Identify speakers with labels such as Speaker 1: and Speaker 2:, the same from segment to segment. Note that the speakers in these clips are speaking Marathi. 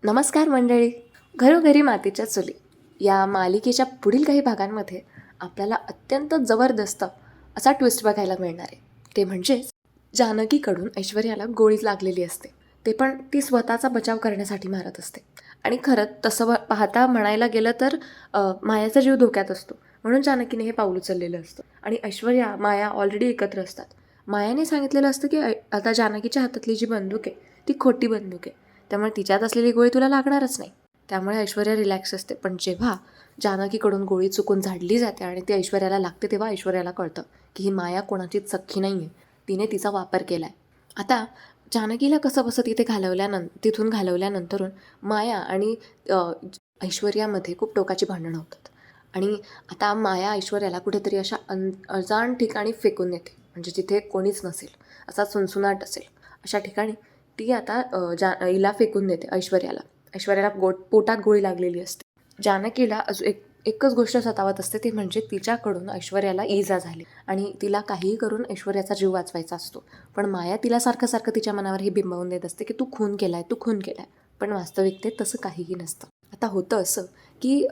Speaker 1: नमस्कार मंडळी. घरोघरी मातीच्या चुली या मालिकेच्या पुढील काही भागांमध्ये आपल्याला अत्यंत जबरदस्त असा ट्विस्ट बघायला मिळणार आहे. ते म्हणजेच जानकीकडून ऐश्वर्याला गोळी लागलेली असते, ते पण ती स्वतःचा बचाव करण्यासाठी मारत असते. आणि खरं तसं पाहता म्हणायला गेलं तर मायाचा जीव धोक्यात असतो, म्हणून जानकीने हे पाऊल उचललेलं असतं. आणि ऐश्वर्या माया ऑलरेडी एकत्र असतात. मायाने सांगितलेलं असतं की आता जानकीच्या हातातली जी बंदूक आहे ती खोटी बंदूक आहे, त्यामुळे तिच्यात असलेली गोळी तुला लागणारच नाही. त्यामुळे ऐश्वर्या रिलॅक्स असते. पण जेव्हा जानकीकडून गोळी चुकून झाडली जाते आणि ती ऐश्वर्याला लागते, तेव्हा ऐश्वर्याला कळतं की ही माया कोणाचीच सख्खी नाही आहे, तिने तिचा वापर केला आहे. आता जानकीला कसं बसं तिथून घालवल्यानंतरून माया आणि ऐश्वर्यामध्ये खूप टोकाची भांडणं होतात. आणि आता माया ऐश्वर्याला कुठेतरी अशा अजाण ठिकाणी फेकून देते, म्हणजे जिथे कोणीच नसेल, असा सुनसुनाट असेल अशा ठिकाणी ती आता हिला फेकून देते ऐश्वर्याला पोटात गोळी लागलेली असते. जानकीला अजून एकच गोष्ट सतावत असते, ती म्हणजे तिच्याकडून ऐश्वर्याला इजा झाली आणि तिला काहीही करून ऐश्वर्याचा जीव वाचवायचा असतो. पण माया तिला सारखं सारखं तिच्या मनावर हे बिंबवून देत असते की तू खून केलाय. पण वास्तविकतेत तसं काहीही नसतं. आता होतं असं की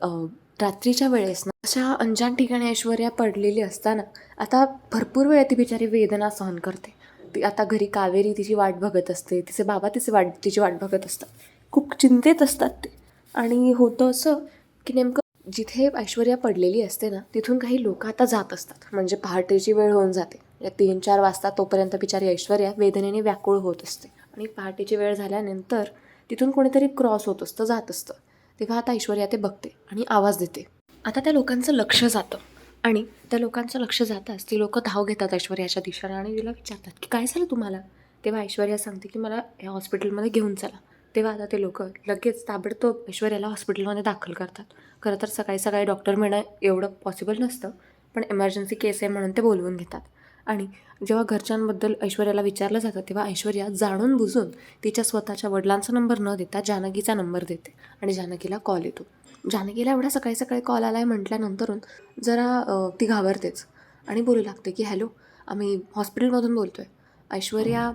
Speaker 1: रात्रीच्या वेळेस ना अशा अंजान ठिकाणी ऐश्वर्या पडलेली असताना आता भरपूर वेळ ती बिचारी वेदना सहन करते. ती आता घरी कावेरी तिची वाट बघत असते, तिचे बाबा तिची वाट बघत असतात, खूप चिंतेत असतात ते. आणि होतं असं की नेमकं जिथे ऐश्वर्या पडलेली असते ना, तिथून काही लोक आता जात असतात. म्हणजे पहाटेची वेळ होऊन जाते, या 3-4 वाजता तोपर्यंत बिचारी ऐश्वर्या वेदनेने व्याकुळ होत असते. आणि पहाटेची वेळ झाल्यानंतर तिथून कोणीतरी क्रॉस होत असतं, जात असतं. तेव्हा आता ऐश्वर्या ते बघते आणि आवाज देते. आता त्या लोकांचं लक्ष जातं आणि त्या लोकांचं लक्ष जाताच ती लोकं धाव घेतात ऐश्वर्याच्या दिशेने आणि तिला विचारतात की काय झालं तुम्हाला. तेव्हा ऐश्वर्या सांगते की मला या हॉस्पिटलमध्ये घेऊन चला. तेव्हा आता ते लोकं लगेच ताबडतोब ऐश्वर्याला हॉस्पिटलमध्ये दाखल करतात. खरं तर सकाळी सकाळी डॉक्टर मिळणं एवढं पॉसिबल नसतं, पण इमर्जन्सी केस आहे म्हणून ते बोलवून घेतात. आणि जेव्हा घरच्यांबद्दल ऐश्वर्याला विचारलं जातं, तेव्हा ऐश्वर्या जाणून बुजून तिच्या स्वतःच्या वडिलांचा नंबर न देता जानकीचा नंबर देते आणि जानकीला कॉल येतो. जानकीला एवढा सकाळी सकाळी कॉल आला आहे म्हटल्यानंतरून जरा ती घाबरतेच आणि बोलू लागते की हॅलो, आम्ही हॉस्पिटलमधून बोलतो आहे, ऐश्वर्या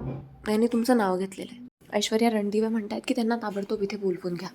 Speaker 1: यांनी तुमचं नाव घेतलेलं आहे. ऐश्वर्या रणदिवे म्हणत आहेत की त्यांना ताबडतोब इथे बोलवून घ्या.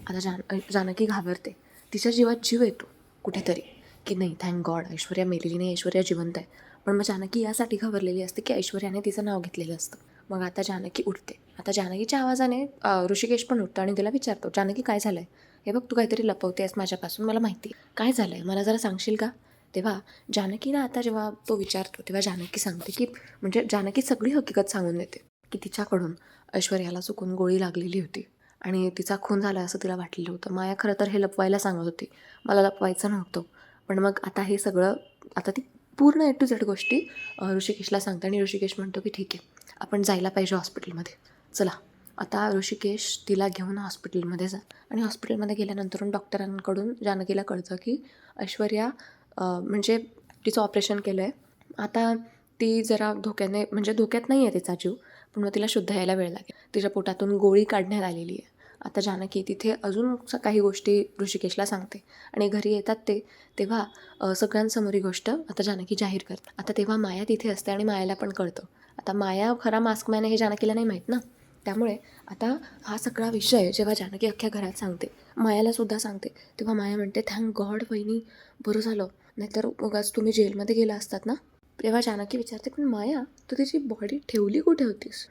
Speaker 1: आता जानकी घाबरते, तिच्या जीवात जीव येतो कुठेतरी की नाही, थँक गॉड ऐश्वर्या मेलेली नाही, ऐश्वर्या जिवंत आहे. पण मग जानकी यासाठी घाबरलेली असते की ऐश्वर्याने तिचं नाव घेतलेलं असतं. मग आता जानकी उठते. आता जानकीच्या आवाजाने ऋषिकेश पण उठतो आणि तिला विचारतो, जानकी काय झालं आहे? हे बघ, तू काहीतरी लपवतेस माझ्यापासून, मला माहिती आहे. काय झालं आहे, मला जरा सांगशील का? तेव्हा जानकीला आता जेव्हा तो विचारतो, तेव्हा जानकी सांगते की म्हणजे जानकी सगळी हकीकत सांगून देते की तिच्याकडून ऐश्वर्याला चुकून गोळी लागलेली होती आणि तिचा खून झाला असं तिला वाटलेलं होतं. माया खरं तर हे लपवायला सांगत होती, मला लपवायचं नव्हतं. पण मग आता हे सगळं, आता ती पूर्ण ए टू झेड गोष्टी ऋषिकेशला सांगते आणि ऋषिकेश म्हणतो की ठीक आहे, आपण जायला पाहिजे हॉस्पिटलमध्ये, चला. आता ऋषिकेश तिला घेऊन हॉस्पिटलमध्ये जा आणि हॉस्पिटलमध्ये गेल्यानंतर डॉक्टरांकडून जानकीला कळतं की ऐश्वर्या म्हणजे तिचं ऑपरेशन केलं आहे. आता ती जरा धोक्यात नाही आहे तिचा जीव, पण मग तिला शुद्ध यायला वेळ लागेल. तिच्या पोटातून गोळी काढण्यात आलेली आहे. आता जानकी तिथे अजून काही गोष्टी ऋषिकेशला सांगते आणि घरी येतात तेव्हा सगळ्यांसमोर ही गोष्ट आता जानकी जाहीर करते. आता तेव्हा माया तिथे असते आणि मायाला पण कळतं. आता माया खरा मास्कमॅन आहे हे जानकीला नाही माहीत ना, त्यामुळे आता हा सगळा विषय जेव्हा जानकी अख्ख्या घरात सांगते, मायालासुद्धा सांगते, तेव्हा माया म्हणते थँक गॉड वहिनी, बरं झालं, नाहीतर मग आज तुम्ही जेलमध्ये गेला असतात ना. तेव्हा जानकी विचारते, पण माया, तू तिची बॉडी ठेवली कुठे होतीस?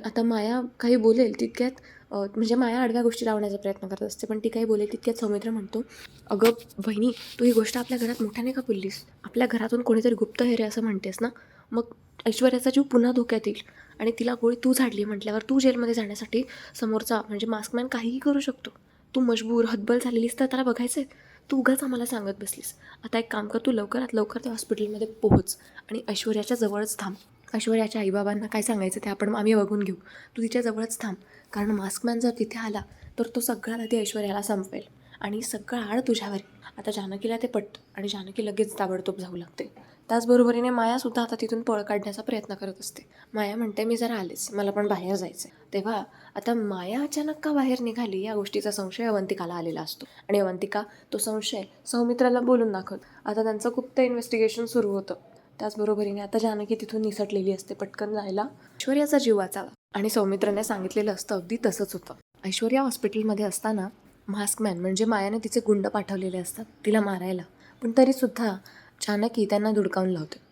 Speaker 1: आता माया काही बोलेल तितक्यात म्हणजे माया आडव्या गोष्टी लावण्याचा प्रयत्न करत असते, पण ती काही बोलेल तितक्यात सौमित्र म्हणतो, अगं बहिणी, तू ही गोष्ट आपल्या घरात मोठ्याने का बोललीस? आपल्या घरातून कोणीतरी गुप्तहेर आहे असं म्हणतेस ना, मग ऐश्वर्याचा जीव पुन्हा धोक्यात येईल. आणि तिला गोळी तू झाडली म्हटल्यावर तू जेलमध्ये जाण्यासाठी समोरचा म्हणजे मास्कमॅन काहीही करू शकतो. तू मजबूर हतबल झालेलीस तर त्याला बघायचं आहे, तू उगाच आम्हाला सांगत बसलीस. आता एक काम कर, तू लवकरात लवकर त्या हॉस्पिटलमध्ये पोहोच आणि ऐश्वर्याच्या जवळच थांब. ऐश्वर्याच्या आईबाबांना काय सांगायचं ते आम्ही बघून घेऊ. तू तिच्या जवळच थांब, कारण मास्कमॅन जर तिथे आला तर तो सगळा आधी ऐश्वर्याला संपवेल आणि सगळं आळ तुझ्यावर. आता जानकीला ते पटतं आणि जानकी लगेच ताबडतोब जाऊ लागते. त्याचबरोबरीने मायासुद्धा आता तिथून पळ काढण्याचा प्रयत्न करत असते. माया म्हणते, मी जरा आलेच, मला पण बाहेर जायचं आहे. तेव्हा आता माया अचानक का बाहेर निघाली या गोष्टीचा संशय अवंतिकाला आलेला असतो आणि अवंतिका तो संशय सौमित्राला बोलून दाखवत. आता त्यांचं गुप्त इन्व्हेस्टिगेशन सुरू होतं. त्याचबरोबरीने आता जानकी तिथून निसटलेली असते, पटकन जायला ऐश्वर्याचा जीव वाचावा आणि सौमित्राने सांगितलेलं असतं अगदी तसंच होतं. ऐश्वर्या हॉस्पिटलमध्ये असताना मास्कमॅन म्हणजे मायाने तिचे गुंड पाठवलेले असतात तिला मारायला, पण तरीसुद्धा जानकी त्यांना धुडकावून लावते.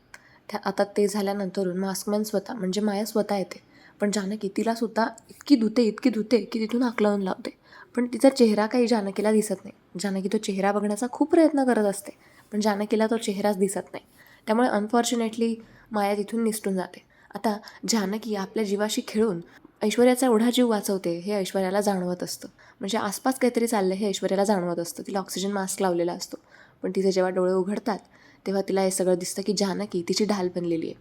Speaker 1: आता ते झाल्यानंतरून मास्कमॅन स्वतः म्हणजे माया स्वतः येते, पण जानकी तिलासुद्धा इतकी धुते की तिथून हाकलवून लावते. पण तिचा चेहरा काही जानकीला दिसत नाही. जानकी तो चेहरा बघण्याचा खूप प्रयत्न करत असते, पण जानकीला तो चेहराच दिसत नाही. त्यामुळे अनफॉर्च्युनेटली माया तिथून निसटून जाते. आता जानकी आपल्या जीवाशी खेळून ऐश्वर्याचा एवढा जीव वाचवते हे ऐश्वर्याला जाणवत असतं. म्हणजे आसपास काहीतरी चाललं हे ऐश्वर्याला जाणवत असतं. तिला ऑक्सिजन मास्क लावलेला असतो, पण तिचे जेव्हा डोळे उघडतात तेव्हा तिला हे सगळं दिसतं की जानकी तिची ढाल बनलेली आहे.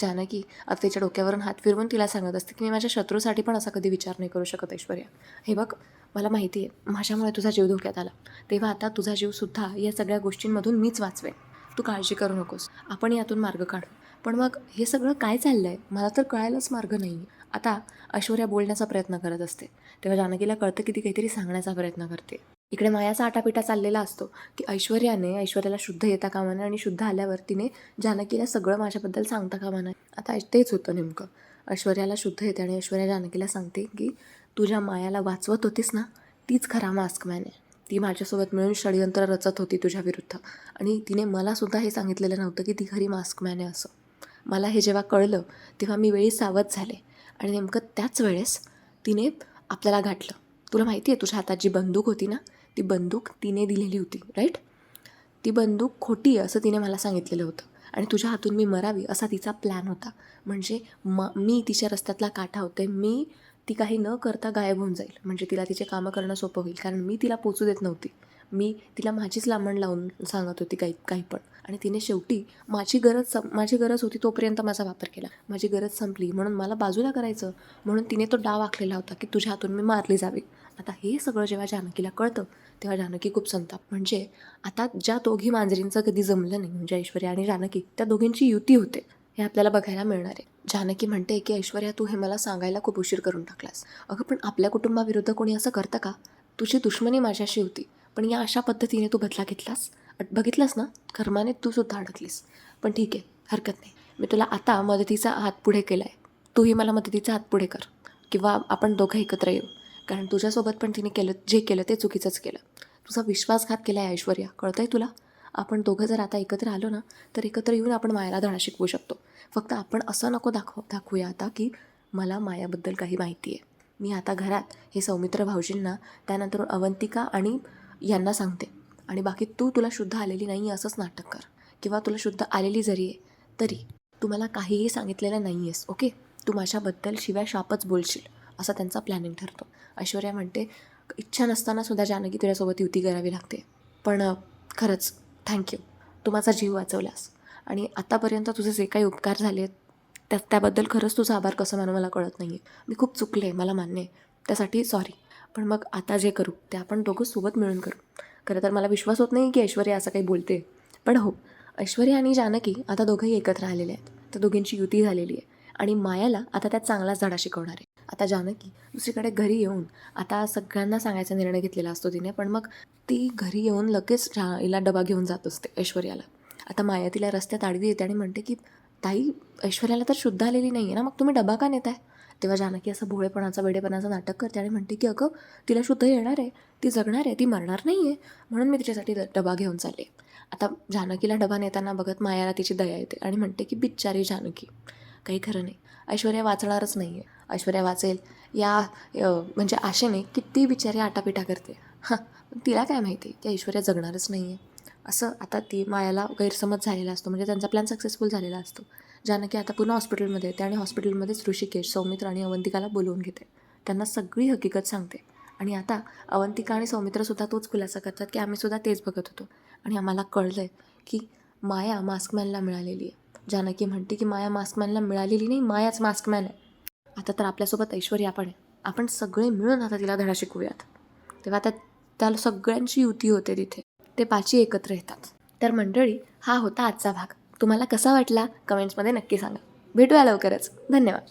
Speaker 1: जानकी आता तिच्या डोक्यावरून हात फिरवून तिला सांगत असते की मी माझ्या शत्रूसाठी पण असा कधी विचार नाही करू शकत ऐश्वर्या. हे बघ, मला माहिती आहे माझ्यामुळे तुझा जीव धोक्यात आला, तेव्हा आता तुझा जीवसुद्धा या सगळ्या गोष्टींमधून मीच वाचवेन. तू काळजी करू नकोस, आपण यातून मार्ग काढू. पण मग हे सगळं काय चाललं आहे मला तर कळायलाच मार्ग नाही. आता ऐश्वर्या बोलण्याचा प्रयत्न करत असते, तेव्हा जानकीला कळतं की ती काहीतरी सांगण्याचा प्रयत्न करते. इकडे मायाचा आटापिटा चाललेला असतो की ऐश्वर्याला शुद्ध येता कामा नये आणि शुद्ध आल्यावर तिने जानकीला सगळं माझ्याबद्दल सांगता कामा नये. आता तेच होतं नेमकं. ऐश्वर्याला शुद्ध येते आणि ऐश्वर्या जानकीला सांगते की तुझ्या मायाला वाचवत होतीस ना, तीच खरा मास्कमॅन आहे. ती माझ्यासोबत मिळून षडयंत्र रचत होती तुझ्या विरुद्ध, आणि तिने मलासुद्धा हे सांगितलेलं नव्हतं की ती खरी मास्कमॅन आहे असं. मला हे जेव्हा कळलं तेव्हा मी वेळी सावध झाले, आणि नेमकं त्याच वेळेस तिने आपल्याला गाठलं. तुला माहिती आहे तुझ्या हातात जी बंदूक होती ना, ती बंदूक तिने दिलेली होती, राईट? ती बंदूक खोटी आहे असं तिने मला सांगितलेलं होतं, आणि तुझ्या हातून मी मरावी असा तिचा प्लॅन होता. म्हणजे मी तिच्या रस्त्यातला काटा होते. ती काही न करता गायब होऊन जाईल, म्हणजे तिला तिचे कामं करणं सोपं होईल, कारण मी तिला पोचू देत नव्हती. मी तिला माझीच लांबण लावून सांगत होती काही पण, आणि तिने शेवटी माझी गरज होती तोपर्यंत माझा वापर केला. माझी गरज संपली म्हणून मला बाजूला करायचं म्हणून तिने तो डाव आखलेला होता की तुझ्या हातून मी मारली जावी. आता हे सगळं जेव्हा जानकीला कळतं तेव्हा जानकी खूप संताप. म्हणजे आता ज्या दोघी मांजरींचं कधी जमलं नाही, म्हणजे ऐश्वर्या आणि जानकी, त्या दोघींची युती होते हे आपल्याला बघायला मिळणार आहे. जानकी म्हणते की ऐश्वर्या, तू हे मला सांगायला खूप उशीर करून टाकलास. अगं पण आपल्या कुटुंबाविरुद्ध कोणी असं करतं का? तुझी दुश्मनी माझ्याशी होती, पण या अशा पद्धतीने तू बदला घेतलास, बघितलंस ना, कर्माने तू सुद्धा अडकलीस. पण ठीक आहे, हरकत नाही, मी तुला आता मदतीचा हात पुढे केला आहे, तूही मला मदतीचा हात पुढे कर, किंवा आपण दोघं एकत्र येऊ. कारण तुझ्यासोबत पण तिने जे केलं ते चुकीचंच केलं. तुझा विश्वासघात केला आहे ऐश्वर्या, कळतं आहे तुला? आपण दोघं जर आता एकत्र आलो ना, तर एकत्र येऊन आपण मायाला धडा शिकवू शकतो. फक्त आपण असं नको दाखवूया आता की मला मायाबद्दल काही माहिती आहे. मी आता घरात हे सौमित्र भाऊजींना, त्यानंतर अवंतिका आणि यांना सांगते, आणि बाकी तुला शुद्ध आलेली नाही असंच नाटक कर, किंवा तुला शुद्ध आलेली जरी आहे तरी तू मला काहीही सांगितलेलं नाही आहेस, ओके? तू माझ्याबद्दल शिवाय शापच बोलशील, असा त्यांचा प्लॅनिंग ठरतो. ऐश्वर्या म्हणते, इच्छा नसताना सुद्धा जानकी तुझ्यासोबत युती करावी लागते, पण खरंच थँक्यू, तू माझा जीव वाचवलास, आणि आतापर्यंत तुझे जे काही उपकार झाले आहेत त्याबद्दल खरंच तुझा आभार कसं मानू मला कळत नाही आहे. मी खूप चुकले, मला मान्य आहे, त्यासाठी सॉरी. पण मग आता जे करू ते आपण दोघं सोबत मिळून करू. खरं तर मला विश्वास होत नाही की ऐश्वर्या असं काही बोलते, पण हो, ऐश्वर्या आणि जानकी आता दोघंही एकत्र आलेले आहेत. त्या दोघींची युती झालेली आहे, आणि मायाला आता त्यात चांगलाच धडा शिकवणार आहे. आता जानकी दुसरीकडे घरी येऊन आता सगळ्यांना सांगायचा निर्णय घेतलेला असतो तिने, पण मग ती घरी येऊन लगेच हिला डबा घेऊन जात असते ऐश्वर्याला. आता माया तिला रस्त्यात आडवी येते आणि म्हणते की ताई, ऐश्वर्याला तर शुद्ध आलेली नाही आहे ना, मग तुम्ही डबा का नेताय? तेव्हा जानकी असं भोळेपणाचं वेडेपणाचं नाटक करते आणि म्हणते की अगं, तिला शुद्ध येणार आहे, ती जगणार आहे, ती मरणार नाही आहे, म्हणून मी तिच्यासाठी डबा घेऊन चालले. आता जानकीला डबा नेताना बघत मायाला तिची दया येते आणि म्हणते की बिचारी जानकी, काही खरं नाही, ऐश्वर्या वाचणारच नाही आहे. ऐश्वर्या वाचेल या म्हणजे आशेने किती बिचारी आटापिटा करते. हां, तिला काय माहिती की ऐश्वर्या जगणारच नाही आहे असं. आता ती मायाला गैरसमज झालेला असतो, म्हणजे त्यांचा प्लॅन सक्सेसफुल झालेला असतो. जानकी आता पुन्हा हॉस्पिटलमध्ये येते, आणि हॉस्पिटलमध्येच ऋषिकेश, सौमित्र आणि अवंतिकाला बोलवून घेते. त्यांना सगळी हकीकत सांगते, आणि आता अवंतिका आणि सौमित्रसुद्धा तोच खुलासा करतात की आम्हीसुद्धा तेच बघत होतो, आणि आम्हाला कळलं आहे की माया मास्कमॅनला मिळालेली आहे. जानकी म्हणते की माया मास्कमॅनला मिळालेली नाही, मायाच मास्कमॅन आहे. आता तर आपल्यासोबत ऐश्वर्या पण आहे, आपण सगळे मिळून आता तिला धडा शिकवूयात. तेव्हा आता त्याला सगळ्यांची युती होते तिथे, ते पाची एकत्र येतात. तर मंडळी, हा होता आजचा भाग. तुम्हाला कसा वाटला कमेंट्समध्ये नक्की सांगा. भेटूया लवकरच. धन्यवाद.